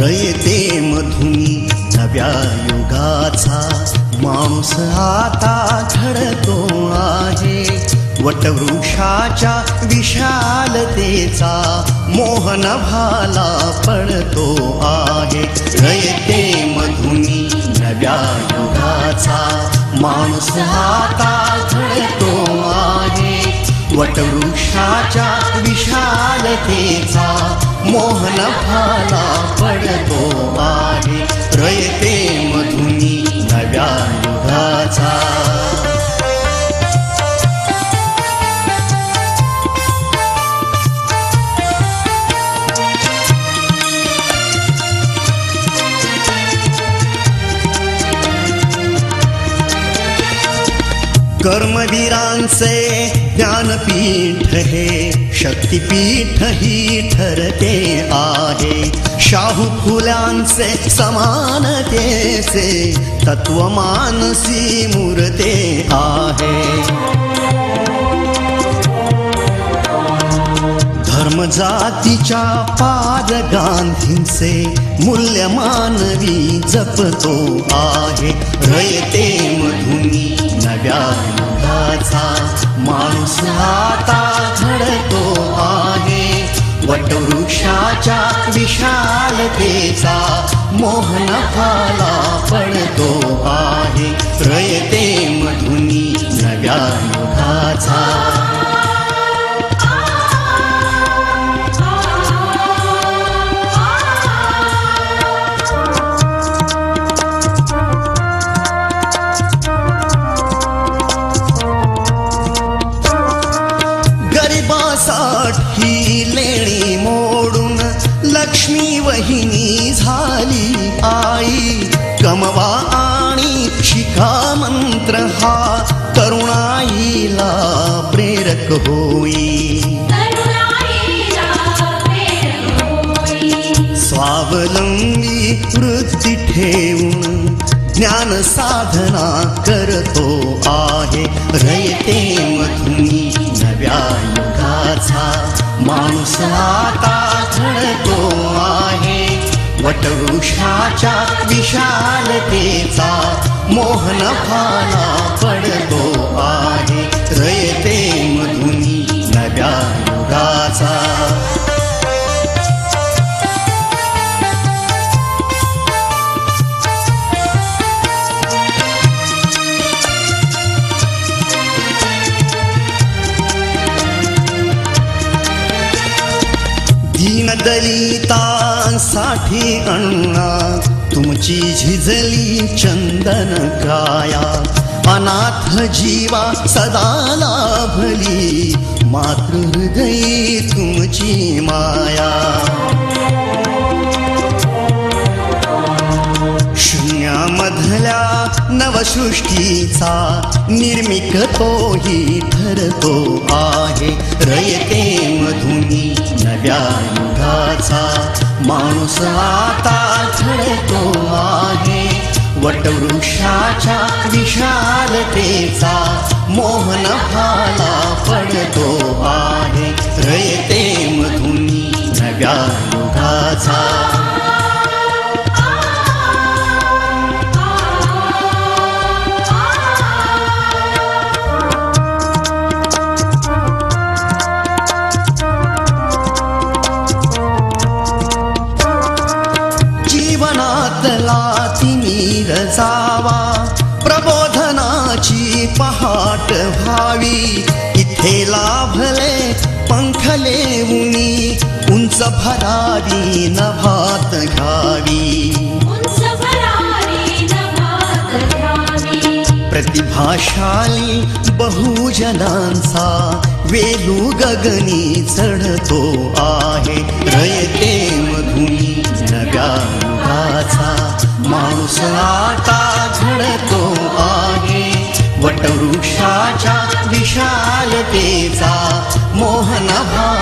रयते मधुनी नव्या युगाचा माणूस आता घडतो आहे. वटवृक्षाच्या विशालतेचा मोहन भाला पडतो आहे. रयते मधुनी नव्या युगाचा माणूस आता घडतो आहे. वटवृक्षाच्या विशालतेचा मोहन भाला पडतो आहे. रयते मधुनी नव्या युगाचा. कर्मवीरांचे ज्ञानपीठ हे शक्तिपीठ ही ठरते आहे. शाहू फुल्यांचे समानतेचे तत्व मानसी मूर्ते आहे. धर्म जातीच्या पाद गांधींचे मूल्य मानवी जपतो आहे. रयते मधुनी नव्या युगाचा माणूस आता घडतो आहे. वटवृक्षाच्या विशालतेचा मोहन भाला पडतो आहे. रयते मधुनी नव्या युगाचा. ही लेणी मोडून लक्ष्मी वहिनी झाली आई. कमवा आणि शिका मंत्र हा तरुणाईला प्रेरक होई. स्वावलंबी वृत्ती ठेवून ज्ञान साधना करतो आहे. रयते मधुनी नव्या युगाचा माणूस आता घडतो आहे. वटवृक्षाच्या विशालतेचा मोहन भाला पडतो आहे. रयते मधुनी नव्या युगाचा. दलितांसाठी अण्णा तुमची झिजली चंदन काया. अनाथ जीवा सदा लाभली मातृहृदयी तुमची माया. शून्यामधल्या नवसृष्टीचा निर्मिक तोही ठरतो आहे. रयते मधुनी नव्या युगाचा माणूस आता घडतो आहे. वटवृक्षाच्या विशालतेचा मोहन भाला पडतो आहे. रयते मधुनी नव्या युगाचा. जावा प्रबोधनाची पहाट व्हावी. इथे लाभले पंखले उनी उंच भरावी नभात घ्यावी. प्रतिभाशाली बहुजनांचा वेलू गगनी चढतो आहे. रयते मधुनी नव्या युगाचा माणूस आता घडतो आहे. वटवृक्षाच्या विशालतेचा मोहन भाला